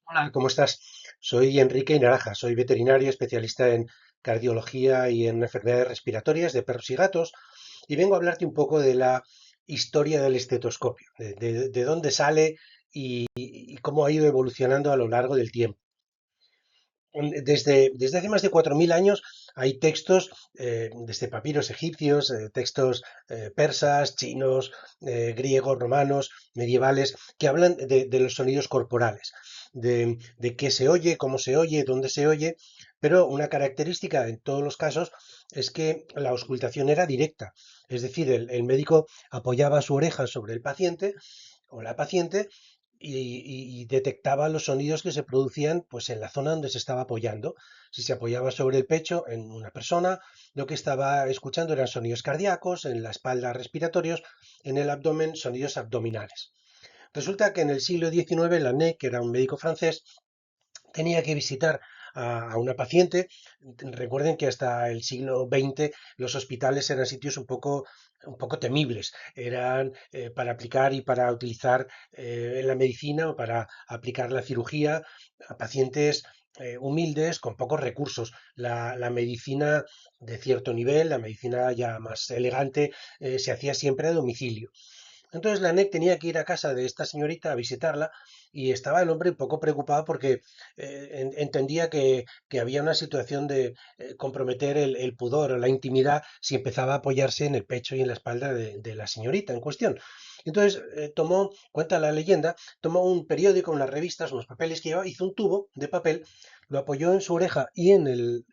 Hola, ¿cómo estás? Soy Enrique Naraja, soy veterinario especialista en cardiología y en enfermedades respiratorias de perros y gatos y vengo a hablarte un poco de la historia del estetoscopio, de dónde sale y cómo ha ido evolucionando a lo largo del tiempo. Desde hace más de 4.000 años hay textos, desde papiros egipcios, textos persas, chinos, griegos, romanos, medievales, que hablan de los sonidos corporales, de qué se oye, cómo se oye, dónde se oye, pero una característica en todos los casos es que la auscultación era directa, es decir, el médico apoyaba su oreja sobre el paciente o la paciente y detectaba los sonidos que se producían pues en la zona donde se estaba apoyando. Si se apoyaba sobre el pecho en una persona, lo que estaba escuchando eran sonidos cardíacos, en la espalda respiratorios, en el abdomen sonidos abdominales. Resulta que en el siglo XIX Laennec, que era un médico francés, tenía que visitar a una paciente. Recuerden que hasta el siglo XX los hospitales eran sitios un poco temibles. Eran para aplicar y para utilizar en la medicina o para aplicar la cirugía a pacientes humildes con pocos recursos. La medicina de cierto nivel, la medicina ya más elegante, se hacía siempre a domicilio. Entonces la NEC tenía que ir a casa de esta señorita a visitarla y estaba el hombre un poco preocupado porque entendía que había una situación de comprometer el pudor o la intimidad si empezaba a apoyarse en el pecho y en la espalda de la señorita en cuestión. Entonces cuenta la leyenda, tomó un periódico, unas revistas, unos papeles que llevaba, hizo un tubo de papel, lo apoyó en su oreja y en el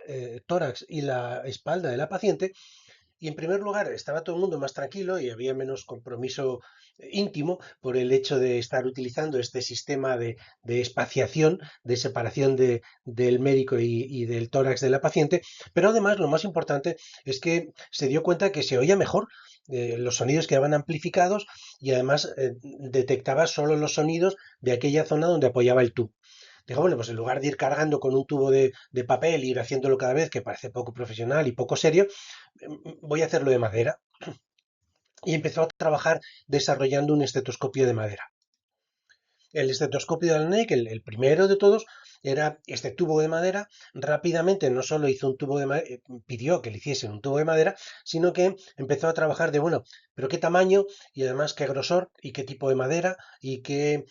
tórax y la espalda de la paciente y en primer lugar estaba todo el mundo más tranquilo y había menos compromiso íntimo por el hecho de estar utilizando este sistema de espaciación, de separación del médico y del tórax de la paciente, pero además lo más importante es que se dio cuenta que se oía mejor, los sonidos quedaban amplificados y además detectaba solo los sonidos de aquella zona donde apoyaba el tubo. Dijo, bueno, pues en lugar de ir cargando con un tubo de papel e ir haciéndolo cada vez, que parece poco profesional y poco serio, voy a hacerlo de madera. Y empezó a trabajar desarrollando un estetoscopio de madera. El estetoscopio de Alnec, el primero de todos, era este tubo de madera. Rápidamente no solo hizo un tubo de madera, pidió que le hiciesen un tubo de madera, sino que empezó a trabajar de, bueno, pero qué tamaño y además qué grosor y qué tipo de madera y qué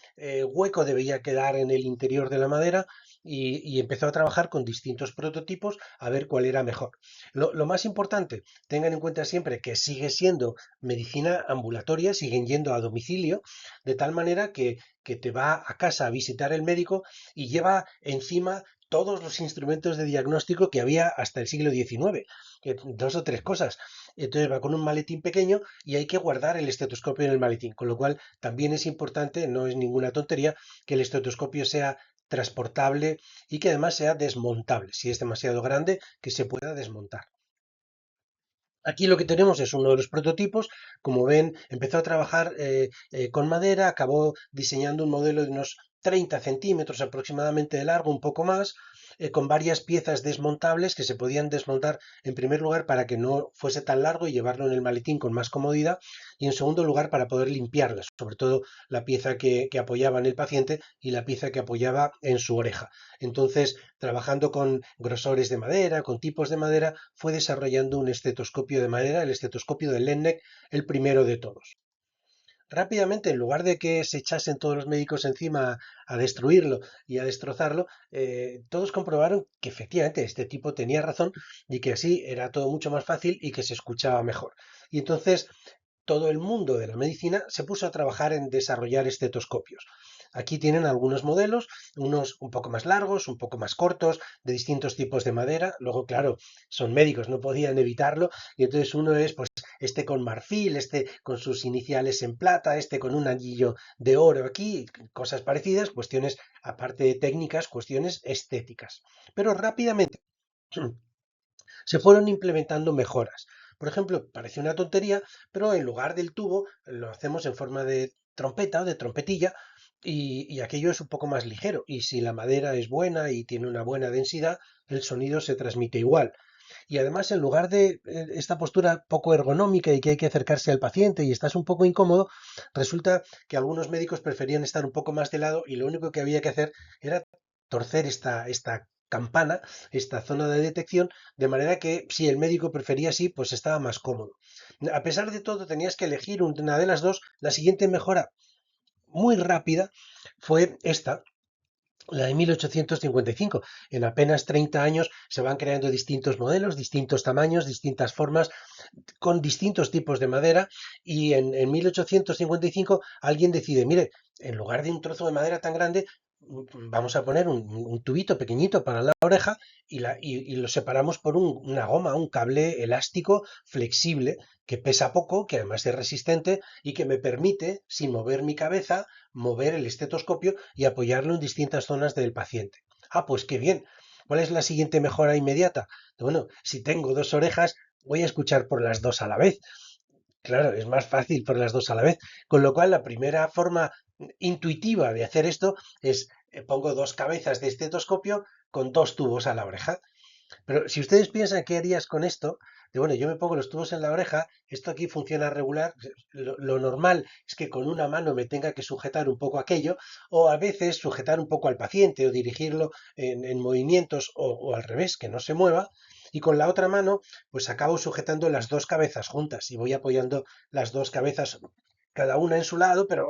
hueco debía quedar en el interior de la madera y empezó a trabajar con distintos prototipos a ver cuál era mejor. Lo más importante, tengan en cuenta siempre que sigue siendo medicina ambulatoria, siguen yendo a domicilio, de tal manera que te va a casa a visitar el médico y lleva encima todos los instrumentos de diagnóstico que había hasta el siglo XIX, dos o tres cosas. Entonces va con un maletín pequeño y hay que guardar el estetoscopio en el maletín, con lo cual también es importante, no es ninguna tontería, que el estetoscopio sea transportable y que además sea desmontable. Si es demasiado grande, que se pueda desmontar. Aquí lo que tenemos es uno de los prototipos. Como ven, empezó a trabajar con madera, acabó diseñando un modelo de unos 30 centímetros aproximadamente de largo, un poco más, con varias piezas desmontables que se podían desmontar en primer lugar para que no fuese tan largo y llevarlo en el maletín con más comodidad y en segundo lugar para poder limpiarlas, sobre todo la pieza que apoyaba en el paciente y la pieza que apoyaba en su oreja. Entonces, trabajando con grosores de madera, con tipos de madera, fue desarrollando un estetoscopio de madera, el estetoscopio de Lennec, el primero de todos. Rápidamente, en lugar de que se echasen todos los médicos encima a destruirlo y a destrozarlo, todos comprobaron que efectivamente este tipo tenía razón y que así era todo mucho más fácil y que se escuchaba mejor. Y entonces todo el mundo de la medicina se puso a trabajar en desarrollar estetoscopios. Aquí tienen algunos modelos, unos un poco más largos, un poco más cortos, de distintos tipos de madera. Luego, claro, son médicos, no podían evitarlo. Y entonces uno es, pues, este con marfil, este con sus iniciales en plata, este con un anillo de oro aquí, cosas parecidas, cuestiones, aparte de técnicas, cuestiones estéticas. Pero rápidamente se fueron implementando mejoras. Por ejemplo, parece una tontería, pero en lugar del tubo lo hacemos en forma de trompeta o de trompetilla y aquello es un poco más ligero. Y si la madera es buena y tiene una buena densidad, el sonido se transmite igual. Y además, en lugar de esta postura poco ergonómica y que hay que acercarse al paciente y estás un poco incómodo, resulta que algunos médicos preferían estar un poco más de lado y lo único que había que hacer era torcer esta campana, esta zona de detección, de manera que si el médico prefería así, pues estaba más cómodo. A pesar de todo, tenías que elegir una de las dos. La siguiente mejora muy rápida fue esta, la de 1855. En apenas 30 años se van creando distintos modelos, distintos tamaños, distintas formas, con distintos tipos de madera, y en 1855 alguien decide, mire, en lugar de un trozo de madera tan grande, vamos a poner un tubito pequeñito para la oreja y lo separamos por una goma, un cable elástico flexible que pesa poco, que además es resistente y que me permite, sin mover mi cabeza, mover el estetoscopio y apoyarlo en distintas zonas del paciente. Ah, pues qué bien. ¿Cuál es la siguiente mejora inmediata? Bueno, si tengo dos orejas, voy a escuchar por las dos a la vez. Claro, es más fácil por las dos a la vez. Con lo cual, la primera forma intuitiva de hacer esto es pongo dos cabezas de estetoscopio con dos tubos a la oreja. Pero si ustedes piensan qué harías con esto, de bueno, yo me pongo los tubos en la oreja, esto aquí funciona regular, lo normal es que con una mano me tenga que sujetar un poco aquello, o a veces sujetar un poco al paciente o dirigirlo en movimientos o al revés, que no se mueva, y con la otra mano pues acabo sujetando las dos cabezas juntas y voy apoyando las dos cabezas cada una en su lado, pero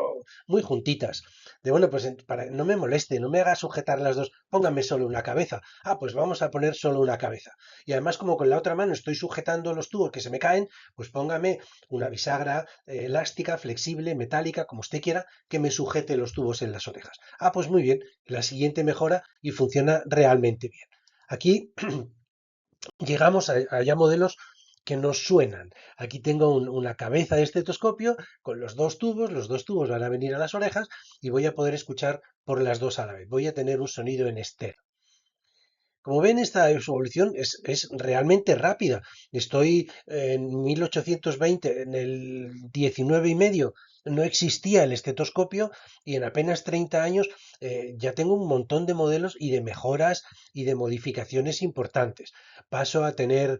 muy juntitas. De bueno, pues para no me moleste, no me haga sujetar las dos, póngame solo una cabeza. Ah, pues vamos a poner solo una cabeza. Y además, como con la otra mano estoy sujetando los tubos que se me caen, pues póngame una bisagra elástica, flexible, metálica, como usted quiera, que me sujete los tubos en las orejas. Ah, pues muy bien, la siguiente mejora y funciona realmente bien. Aquí llegamos a ya modelos que nos suenan. Aquí tengo una cabeza de estetoscopio con los dos tubos van a venir a las orejas y voy a poder escuchar por las dos a la vez. Voy a tener un sonido en estéreo. Como ven, esta evolución es realmente rápida. Estoy en 1820, en el 19 y medio, no existía el estetoscopio y en apenas 30 años ya tengo un montón de modelos y de mejoras y de modificaciones importantes. Paso a tener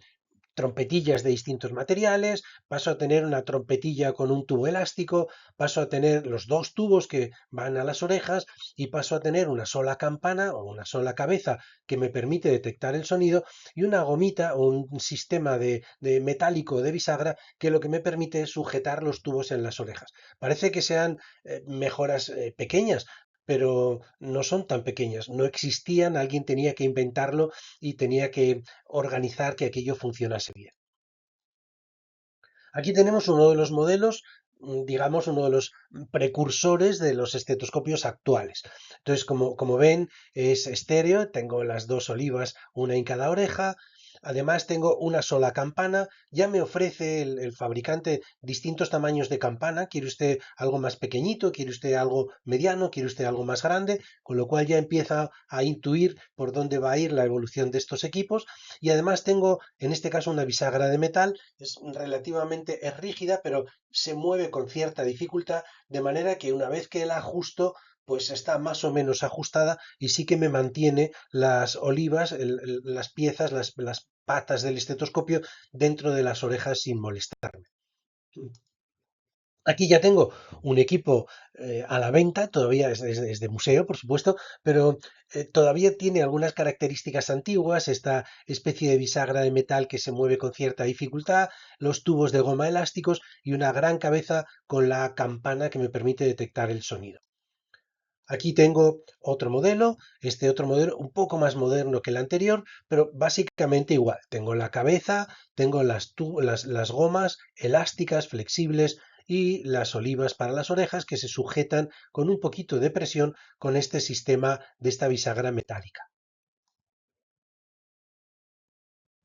trompetillas de distintos materiales, paso a tener una trompetilla con un tubo elástico, paso a tener los dos tubos que van a las orejas y paso a tener una sola campana o una sola cabeza que me permite detectar el sonido y una gomita o un sistema de metálico de bisagra que lo que me permite es sujetar los tubos en las orejas. Parece que sean mejoras pequeñas, pero no son tan pequeñas, no existían, alguien tenía que inventarlo y tenía que organizar que aquello funcionase bien. Aquí tenemos uno de los modelos, digamos, uno de los precursores de los estetoscopios actuales. Entonces, como ven, es estéreo, tengo las dos olivas, una en cada oreja. Además, tengo una sola campana. Ya me ofrece el fabricante distintos tamaños de campana. ¿Quiere usted algo más pequeñito? ¿Quiere usted algo mediano? ¿Quiere usted algo más grande? Con lo cual ya empieza a intuir por dónde va a ir la evolución de estos equipos. Y además tengo, en este caso, una bisagra de metal, es rígida, pero se mueve con cierta dificultad, de manera que una vez que la ajusto, pues está más o menos ajustada y sí que me mantiene las olivas, las piezas, las patas del estetoscopio dentro de las orejas sin molestarme. Aquí ya tengo un equipo a la venta, todavía es de museo, por supuesto, pero todavía tiene algunas características antiguas, esta especie de bisagra de metal que se mueve con cierta dificultad, los tubos de goma elásticos y una gran cabeza con la campana que me permite detectar el sonido. Aquí tengo otro modelo, este otro modelo un poco más moderno que el anterior, pero básicamente igual. Tengo la cabeza, tengo las gomas elásticas, flexibles y las olivas para las orejas que se sujetan con un poquito de presión con este sistema de esta bisagra metálica.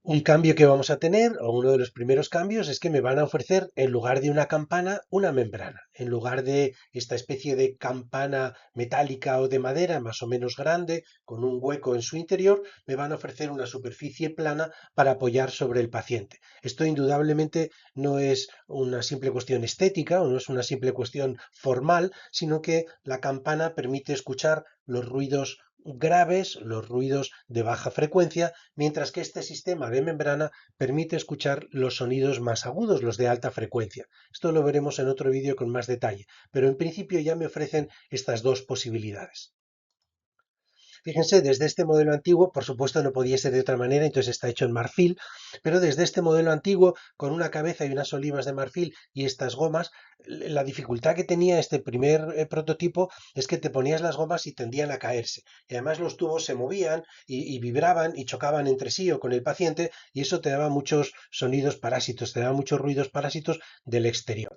Un cambio que vamos a tener, o uno de los primeros cambios, es que me van a ofrecer, en lugar de una campana, una membrana. En lugar de esta especie de campana metálica o de madera, más o menos grande, con un hueco en su interior, me van a ofrecer una superficie plana para apoyar sobre el paciente. Esto indudablemente no es una simple cuestión estética o no es una simple cuestión formal, sino que la campana permite escuchar los ruidos graves, los ruidos de baja frecuencia, mientras que este sistema de membrana permite escuchar los sonidos más agudos, los de alta frecuencia. Esto lo veremos en otro vídeo con más detalle, pero en principio ya me ofrecen estas dos posibilidades. Fíjense, desde este modelo antiguo, por supuesto no podía ser de otra manera, entonces está hecho en marfil, pero desde este modelo antiguo, con una cabeza y unas olivas de marfil y estas gomas, la dificultad que tenía este primer prototipo es que te ponías las gomas y tendían a caerse. Y además los tubos se movían y vibraban y chocaban entre sí o con el paciente y eso te daba muchos sonidos parásitos, te daba muchos ruidos parásitos del exterior.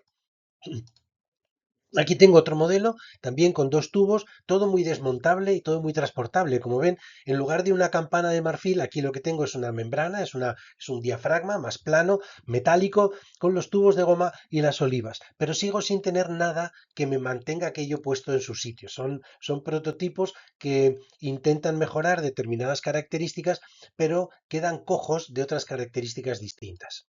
Aquí tengo otro modelo, también con dos tubos, todo muy desmontable y todo muy transportable. Como ven, en lugar de una campana de marfil, aquí lo que tengo es una membrana, es un diafragma más plano, metálico, con los tubos de goma y las olivas. Pero sigo sin tener nada que me mantenga aquello puesto en su sitio. Son prototipos que intentan mejorar determinadas características, pero quedan cojos de otras características distintas.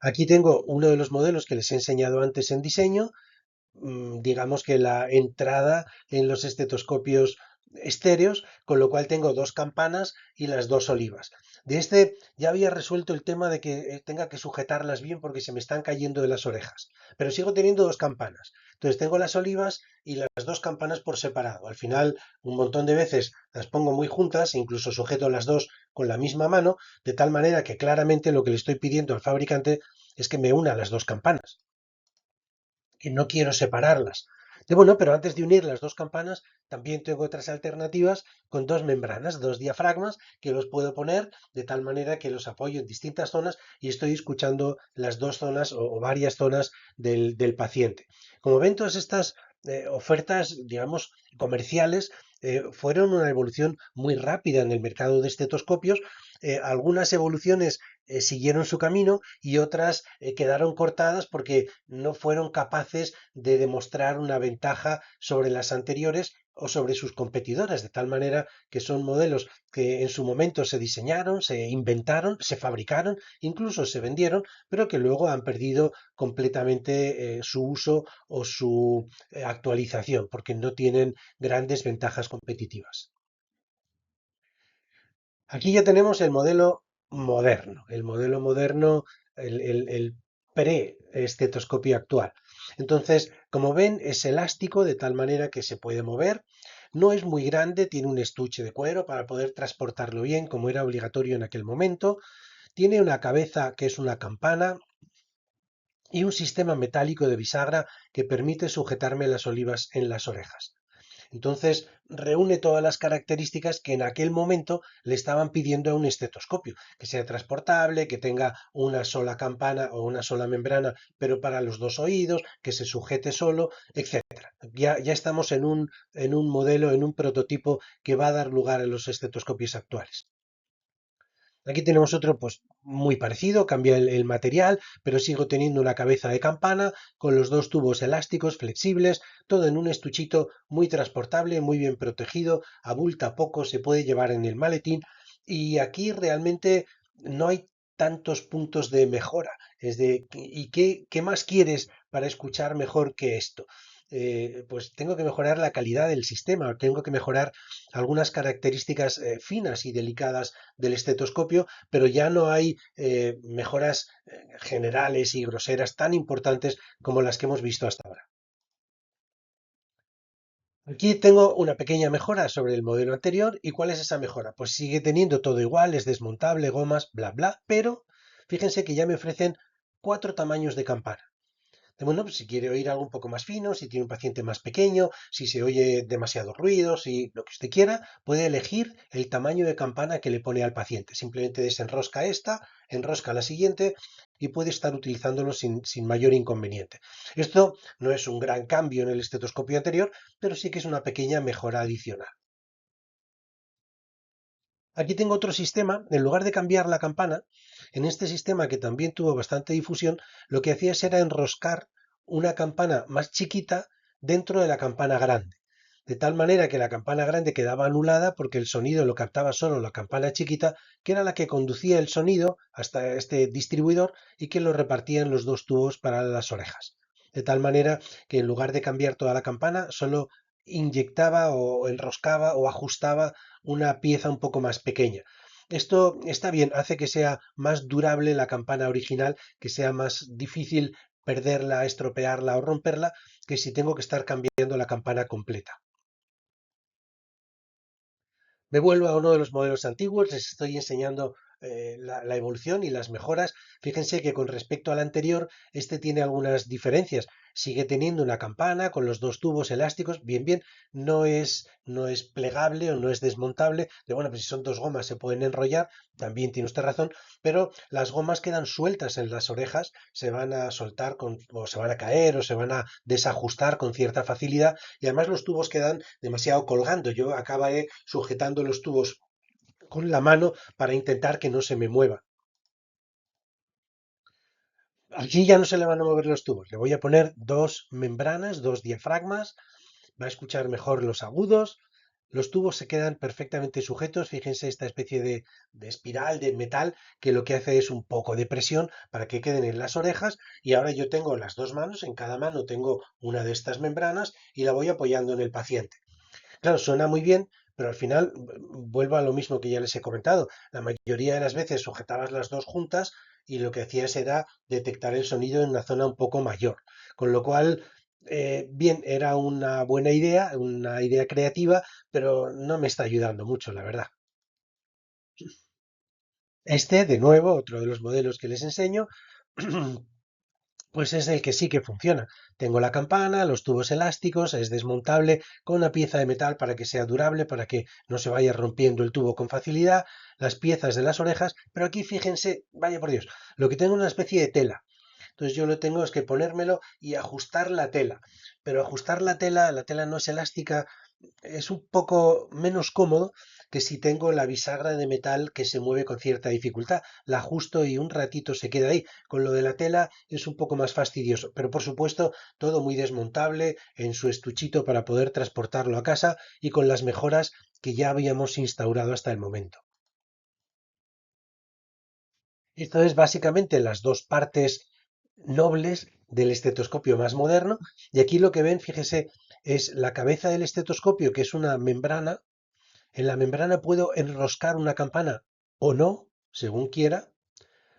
Aquí tengo uno de los modelos que les he enseñado antes en diseño, digamos que la entrada en los estetoscopios estéreos, con lo cual tengo dos campanas y las dos olivas. De este ya había resuelto el tema de que tenga que sujetarlas bien porque se me están cayendo de las orejas, pero sigo teniendo dos campanas. Entonces tengo las olivas y las dos campanas por separado. Al final, un montón de veces las pongo muy juntas, incluso sujeto las dos con la misma mano, de tal manera que claramente lo que le estoy pidiendo al fabricante es que me una las dos campanas que no quiero separarlas. Bueno, pero antes de unir las dos campanas, también tengo otras alternativas con dos membranas, dos diafragmas, que los puedo poner de tal manera que los apoyo en distintas zonas y estoy escuchando las dos zonas o varias zonas del paciente. Como ven, todas estas ofertas, digamos, comerciales, fueron una evolución muy rápida en el mercado de estetoscopios. Algunas evoluciones siguieron su camino y otras quedaron cortadas porque no fueron capaces de demostrar una ventaja sobre las anteriores o sobre sus competidoras, de tal manera que son modelos que en su momento se diseñaron, se inventaron, se fabricaron, incluso se vendieron, pero que luego han perdido completamente su uso o su actualización, porque no tienen grandes ventajas competitivas. Aquí ya tenemos el modelo moderno, el pre-estetoscopio actual. Entonces, como ven, es elástico de tal manera que se puede mover. No es muy grande, tiene un estuche de cuero para poder transportarlo bien, como era obligatorio en aquel momento. Tiene una cabeza que es una campana y un sistema metálico de bisagra que permite sujetarme las olivas en las orejas. Entonces, reúne todas las características que en aquel momento le estaban pidiendo a un estetoscopio, que sea transportable, que tenga una sola campana o una sola membrana, pero para los dos oídos, que se sujete solo, etcétera. Ya estamos en un modelo, en un prototipo que va a dar lugar a los estetoscopios actuales. Aquí tenemos otro pues muy parecido, cambia el material, pero sigo teniendo una cabeza de campana con los dos tubos elásticos flexibles, todo en un estuchito muy transportable, muy bien protegido, abulta poco, se puede llevar en el maletín y aquí realmente no hay tantos puntos de mejora. ¿Y qué más quieres para escuchar mejor que esto? Pues tengo que mejorar la calidad del sistema, tengo que mejorar algunas características finas y delicadas del estetoscopio, pero ya no hay mejoras generales y groseras tan importantes como las que hemos visto hasta ahora. Aquí tengo una pequeña mejora sobre el modelo anterior. ¿Y cuál es esa mejora? Pues sigue teniendo todo igual, es desmontable, gomas, bla, bla, pero fíjense que ya me ofrecen cuatro tamaños de campana. Bueno, pues si quiere oír algo un poco más fino, si tiene un paciente más pequeño, si se oye demasiado ruido, si lo que usted quiera, puede elegir el tamaño de campana que le pone al paciente. Simplemente desenrosca esta, enrosca la siguiente y puede estar utilizándolo sin mayor inconveniente. Esto no es un gran cambio en el estetoscopio anterior, pero sí que es una pequeña mejora adicional. Aquí tengo otro sistema, en lugar de cambiar la campana, en este sistema que también tuvo bastante difusión, lo que hacías era enroscar una campana más chiquita dentro de la campana grande. De tal manera que la campana grande quedaba anulada porque el sonido lo captaba solo la campana chiquita, que era la que conducía el sonido hasta este distribuidor y que lo repartía en los dos tubos para las orejas. De tal manera que en lugar de cambiar toda la campana, solo inyectaba o enroscaba o ajustaba una pieza un poco más pequeña. Esto está bien, hace que sea más durable la campana original, que sea más difícil perderla, estropearla o romperla, que si tengo que estar cambiando la campana completa. Me vuelvo a uno de los modelos antiguos, les estoy enseñando la evolución y las mejoras. Fíjense que con respecto al anterior, este tiene algunas diferencias. Sigue teniendo una campana con los dos tubos elásticos, bien, bien, no es plegable o no es desmontable. De bueno, pues si son dos gomas se pueden enrollar, también tiene usted razón, pero las gomas quedan sueltas en las orejas, se van a soltar o se van a caer o se van a desajustar con cierta facilidad y además los tubos quedan demasiado colgando. Yo acabé sujetando los tubos con la mano para intentar que no se me mueva. Aquí ya no se le van a mover los tubos. Le voy a poner dos membranas, dos diafragmas. Va a escuchar mejor los agudos. Los tubos se quedan perfectamente sujetos. Fíjense esta especie de espiral de metal que lo que hace es un poco de presión para que queden en las orejas. Y ahora yo tengo las dos manos. En cada mano tengo una de estas membranas y la voy apoyando en el paciente. Claro, suena muy bien, pero al final vuelvo a lo mismo que ya les he comentado. La mayoría de las veces sujetabas las dos juntas y lo que hacías era detectar el sonido en una zona un poco mayor. Con lo cual, bien, era una idea creativa, pero no me está ayudando mucho, la verdad. Este, de nuevo, otro de los modelos que les enseño, pues es el que sí que funciona. Tengo la campana, los tubos elásticos, es desmontable con una pieza de metal para que sea durable, para que no se vaya rompiendo el tubo con facilidad, las piezas de las orejas, pero aquí fíjense, vaya por Dios, lo que tengo es una especie de tela. Entonces yo lo tengo es que ponérmelo y ajustar la tela. Pero ajustar la tela no es elástica, es un poco menos cómodo que si tengo la bisagra de metal que se mueve con cierta dificultad. La ajusto y un ratito se queda ahí. Con lo de la tela es un poco más fastidioso, pero por supuesto todo muy desmontable en su estuchito para poder transportarlo a casa y con las mejoras que ya habíamos instaurado hasta el momento. Esto es básicamente las dos partes nobles del estetoscopio más moderno. Y aquí lo que ven, fíjese, es la cabeza del estetoscopio, que es una membrana. En la membrana puedo enroscar una campana o no, según quiera.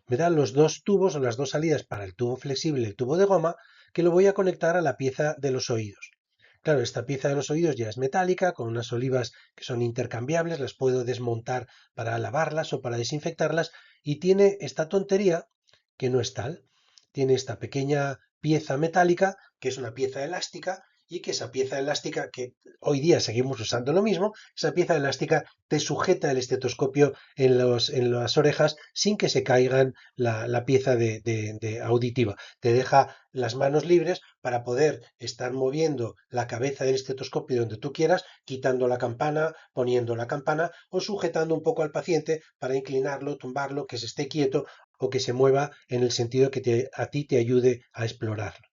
Me dan los dos tubos o las dos salidas para el tubo flexible y el tubo de goma, que lo voy a conectar a la pieza de los oídos. Claro, esta pieza de los oídos ya es metálica, con unas olivas que son intercambiables, las puedo desmontar para lavarlas o para desinfectarlas, y tiene esta tontería que no es tal. Tiene esta pequeña pieza metálica, que es una pieza elástica, y que esa pieza elástica, que hoy día seguimos usando lo mismo, esa pieza elástica te sujeta el estetoscopio en las orejas sin que se caigan la pieza de auditiva. Te deja las manos libres para poder estar moviendo la cabeza del estetoscopio donde tú quieras, quitando la campana, poniendo la campana o sujetando un poco al paciente para inclinarlo, tumbarlo, que se esté quieto o que se mueva en el sentido que a ti te ayude a explorarlo.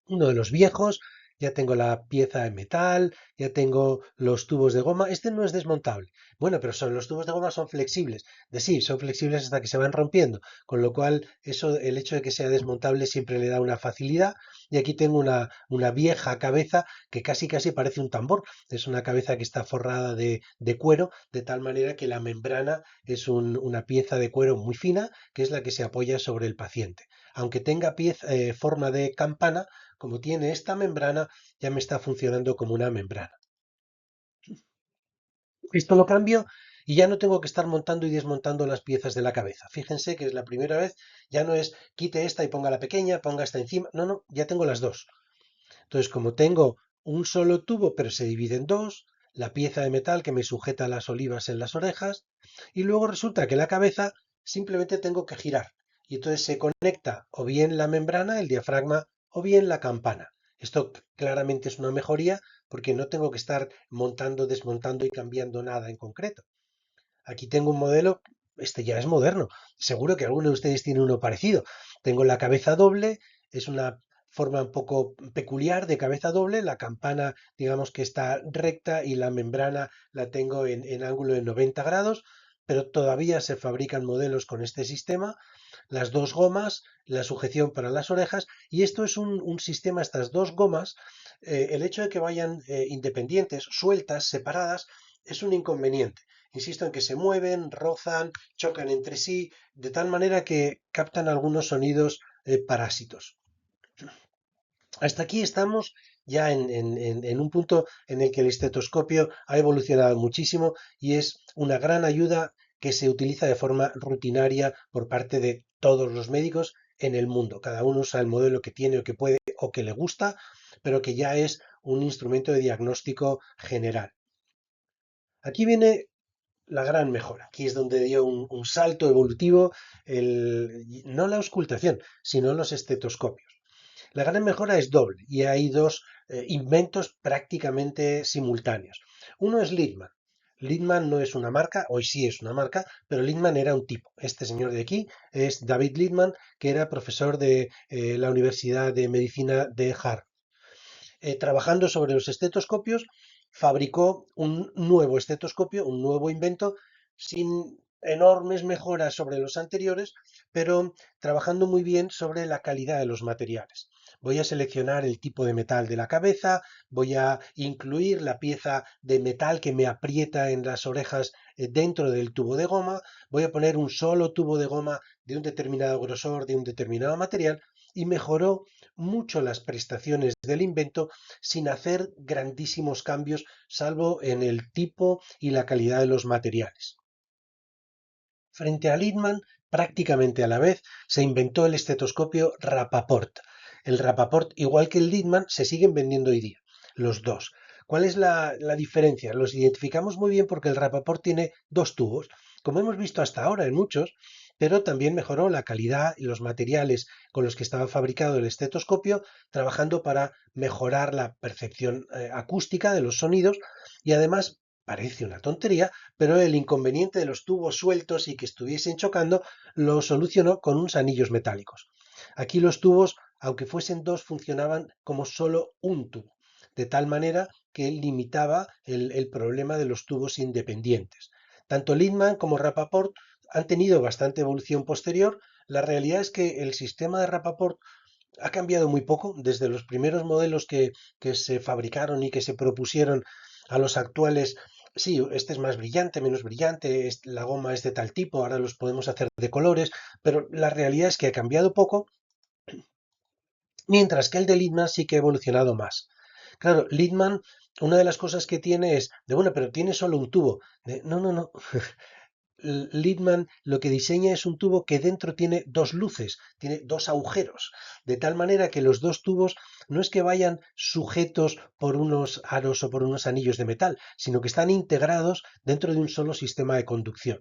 Uno de los viejos, ya tengo la pieza de metal, ya tengo los tubos de goma. Este no es desmontable. Bueno, pero los tubos de goma son flexibles. De sí, son flexibles hasta que se van rompiendo, con lo cual eso, el hecho de que sea desmontable siempre le da una facilidad. Y aquí tengo una vieja cabeza que casi casi parece un tambor. Es una cabeza que está forrada de cuero, de tal manera que la membrana es una pieza de cuero muy fina, que es la que se apoya sobre el paciente. Aunque tenga forma de campana, como tiene esta membrana, ya me está funcionando como una membrana. Esto lo cambio y ya no tengo que estar montando y desmontando las piezas de la cabeza. Fíjense que es la primera vez, ya no es quite esta y ponga la pequeña, ponga esta encima. No, no, ya tengo las dos. Entonces, como tengo un solo tubo, pero se divide en dos, la pieza de metal que me sujeta las olivas en las orejas, y luego resulta que la cabeza simplemente tengo que girar. Y entonces se conecta o bien la membrana, el diafragma, o bien la campana. Esto claramente es una mejoría porque no tengo que estar montando, desmontando y cambiando nada en concreto. Aquí tengo un modelo, este ya es moderno. Seguro que alguno de ustedes tiene uno parecido. Tengo la cabeza doble, es una forma un poco peculiar de cabeza doble. La campana, digamos que está recta y la membrana la tengo en ángulo de 90 grados, pero todavía se fabrican modelos con este sistema. Las dos gomas, la sujeción para las orejas, y esto es un sistema, estas dos gomas el hecho de que vayan independientes, sueltas, separadas, es un inconveniente. Insisto en que se mueven, rozan, chocan entre sí, de tal manera que captan algunos sonidos parásitos. Hasta aquí estamos ya en un punto en el que el estetoscopio ha evolucionado muchísimo y es una gran ayuda que se utiliza de forma rutinaria por parte de todos los médicos en el mundo. Cada uno usa el modelo que tiene o que puede o que le gusta, pero que ya es un instrumento de diagnóstico general. Aquí viene la gran mejora. Aquí es donde dio un salto evolutivo no la auscultación, sino los estetoscopios. La gran mejora es doble y hay dos inventos prácticamente simultáneos. Uno es Littmann. Littmann no es una marca, hoy sí es una marca, pero Littmann era un tipo. Este señor de aquí es David Littmann, que era profesor de la Universidad de Medicina de Harvard. Trabajando sobre los estetoscopios, fabricó un nuevo estetoscopio, un nuevo invento, sin enormes mejoras sobre los anteriores, pero trabajando muy bien sobre la calidad de los materiales. Voy a seleccionar el tipo de metal de la cabeza, voy a incluir la pieza de metal que me aprieta en las orejas dentro del tubo de goma, voy a poner un solo tubo de goma de un determinado grosor, de un determinado material, y mejoró mucho las prestaciones del invento sin hacer grandísimos cambios, salvo en el tipo y la calidad de los materiales. Frente a Littmann, prácticamente a la vez, se inventó el estetoscopio Rapaport. El Rapaport, igual que el Littmann, se siguen vendiendo hoy día, los dos. ¿Cuál es la diferencia? Los identificamos muy bien porque el Rapaport tiene dos tubos, como hemos visto hasta ahora en muchos, pero también mejoró la calidad y los materiales con los que estaba fabricado el estetoscopio, trabajando para mejorar la percepción acústica de los sonidos y además parece una tontería, pero el inconveniente de los tubos sueltos y que estuviesen chocando lo solucionó con unos anillos metálicos. Aquí los tubos, aunque fuesen dos, funcionaban como solo un tubo, de tal manera que limitaba el problema de los tubos independientes. Tanto Littmann como Rapaport han tenido bastante evolución posterior. La realidad es que el sistema de Rapaport ha cambiado muy poco desde los primeros modelos que se fabricaron y que se propusieron a los actuales. Sí, este es más brillante, menos brillante, la goma es de tal tipo, ahora los podemos hacer de colores, pero la realidad es que ha cambiado poco, mientras que el de Littmann sí que ha evolucionado más. Claro, Littmann, una de las cosas que tiene es de, bueno, pero tiene solo un tubo. No, no, no. Littmann lo que diseña es un tubo que dentro tiene dos luces, tiene dos agujeros, de tal manera que los dos tubos no es que vayan sujetos por unos aros o por unos anillos de metal, sino que están integrados dentro de un solo sistema de conducción.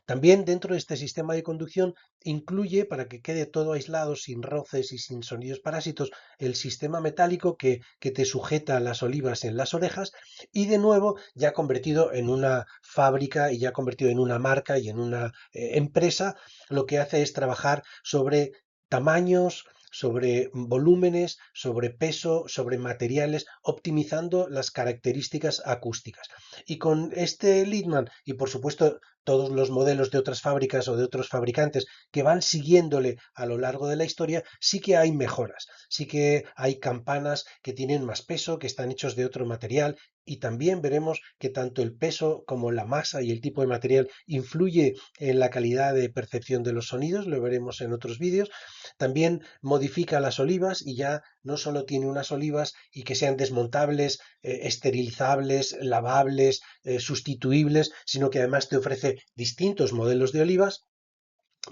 También dentro de este sistema de conducción incluye, para que quede todo aislado, sin roces y sin sonidos parásitos, el sistema metálico que te sujeta las olivas en las orejas y de nuevo ya convertido en una fábrica y ya convertido en una marca y en una empresa, lo que hace es trabajar sobre tamaños, sobre volúmenes, sobre peso, sobre materiales, optimizando las características acústicas. Y con este Littmann y por supuesto todos los modelos de otras fábricas o de otros fabricantes que van siguiéndole a lo largo de la historia, sí que hay mejoras, sí que hay campanas que tienen más peso, que están hechos de otro material y también veremos que tanto el peso como la masa y el tipo de material influye en la calidad de percepción de los sonidos, lo veremos en otros vídeos. También modifica las olivas y ya no solo tiene unas olivas y que sean desmontables, esterilizables, lavables, sustituibles, sino que además te ofrece distintos modelos de olivas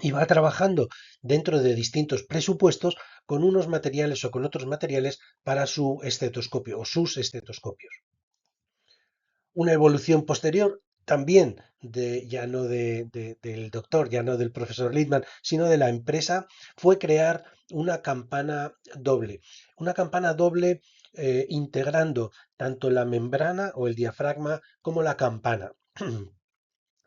y va trabajando dentro de distintos presupuestos con unos materiales o con otros materiales para su estetoscopio o sus estetoscopios. Una evolución posterior también ya no del doctor, ya no del profesor Littmann, sino de la empresa, fue crear una campana doble. Una campana doble integrando tanto la membrana o el diafragma como la campana.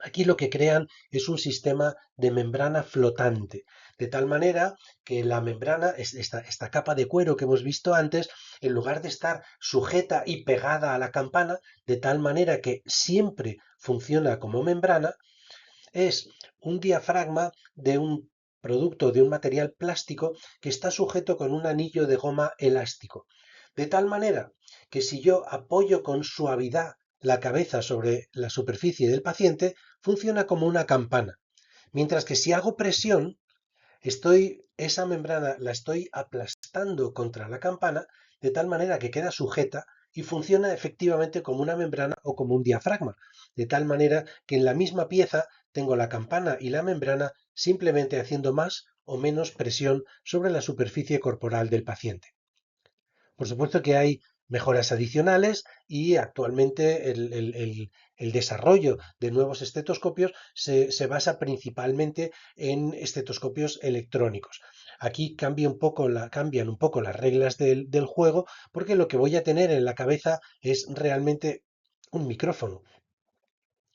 Aquí lo que crean es un sistema de membrana flotante, de tal manera que la membrana, esta capa de cuero que hemos visto antes, en lugar de estar sujeta y pegada a la campana, de tal manera que siempre funciona como membrana, es un diafragma de un producto, de un material plástico que está sujeto con un anillo de goma elástico. De tal manera que si yo apoyo con suavidad la cabeza sobre la superficie del paciente, funciona como una campana. Mientras que si hago presión, esa membrana la estoy aplastando contra la campana de tal manera que queda sujeta y funciona efectivamente como una membrana o como un diafragma. De tal manera que en la misma pieza tengo la campana y la membrana simplemente haciendo más o menos presión sobre la superficie corporal del paciente. Por supuesto que hay mejoras adicionales y actualmente el desarrollo de nuevos estetoscopios se basa principalmente en estetoscopios electrónicos. Aquí cambian un poco las reglas del juego porque lo que voy a tener en la cabeza es realmente un micrófono.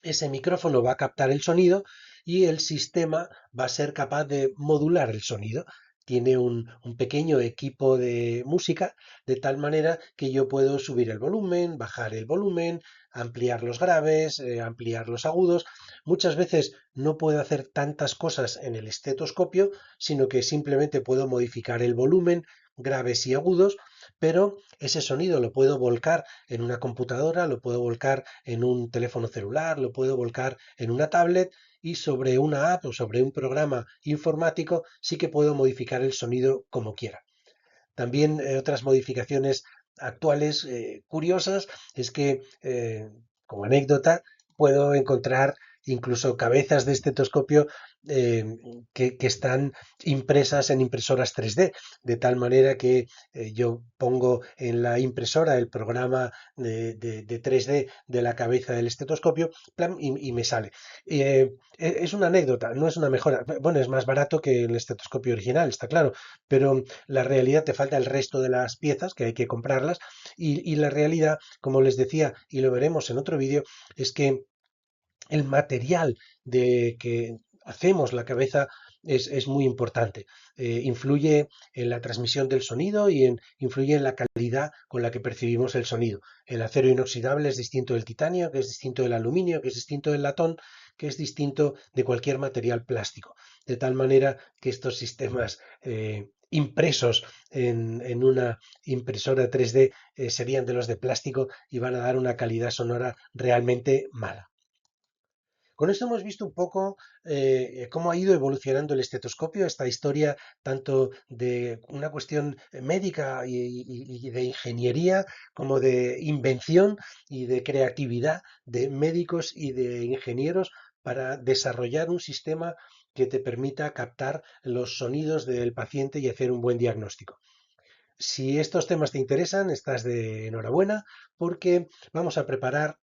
Ese micrófono va a captar el sonido y el sistema va a ser capaz de modular el sonido. Tiene un pequeño equipo de música de tal manera que yo puedo subir el volumen, bajar el volumen, ampliar los graves, ampliar los agudos. Muchas veces no puedo hacer tantas cosas en el estetoscopio, sino que simplemente puedo modificar el volumen, graves y agudos, pero ese sonido lo puedo volcar en una computadora, lo puedo volcar en un teléfono celular, lo puedo volcar en una tablet y sobre una app o sobre un programa informático sí que puedo modificar el sonido como quiera. También otras modificaciones actuales curiosas es que, como anécdota, puedo encontrar incluso cabezas de estetoscopio eh, que están impresas en impresoras 3D, de tal manera que yo pongo en la impresora el programa de 3D de la cabeza del estetoscopio plan, y me sale. Es una anécdota, no es una mejora. Bueno, es más barato que el estetoscopio original, está claro, pero la realidad te falta el resto de las piezas que hay que comprarlas y la realidad, como les decía, y lo veremos en otro vídeo, es que el material de que hacemos la cabeza es muy importante. Influye en la transmisión del sonido y influye en la calidad con la que percibimos el sonido. El acero inoxidable es distinto del titanio, que es distinto del aluminio, que es distinto del latón, que es distinto de cualquier material plástico. De tal manera que estos sistemas impresos en una impresora 3D serían de los de plástico y van a dar una calidad sonora realmente mala. Con esto hemos visto un poco cómo ha ido evolucionando el estetoscopio, esta historia tanto de una cuestión médica y de ingeniería como de invención y de creatividad de médicos y de ingenieros para desarrollar un sistema que te permita captar los sonidos del paciente y hacer un buen diagnóstico. Si estos temas te interesan, estás de enhorabuena porque vamos a preparar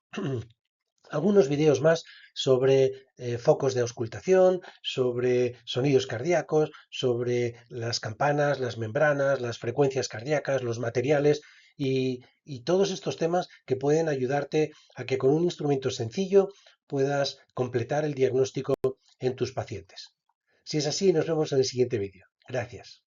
algunos vídeos más sobre focos de auscultación, sobre sonidos cardíacos, sobre las campanas, las membranas, las frecuencias cardíacas, los materiales y todos estos temas que pueden ayudarte a que con un instrumento sencillo puedas completar el diagnóstico en tus pacientes. Si es así, nos vemos en el siguiente vídeo. Gracias.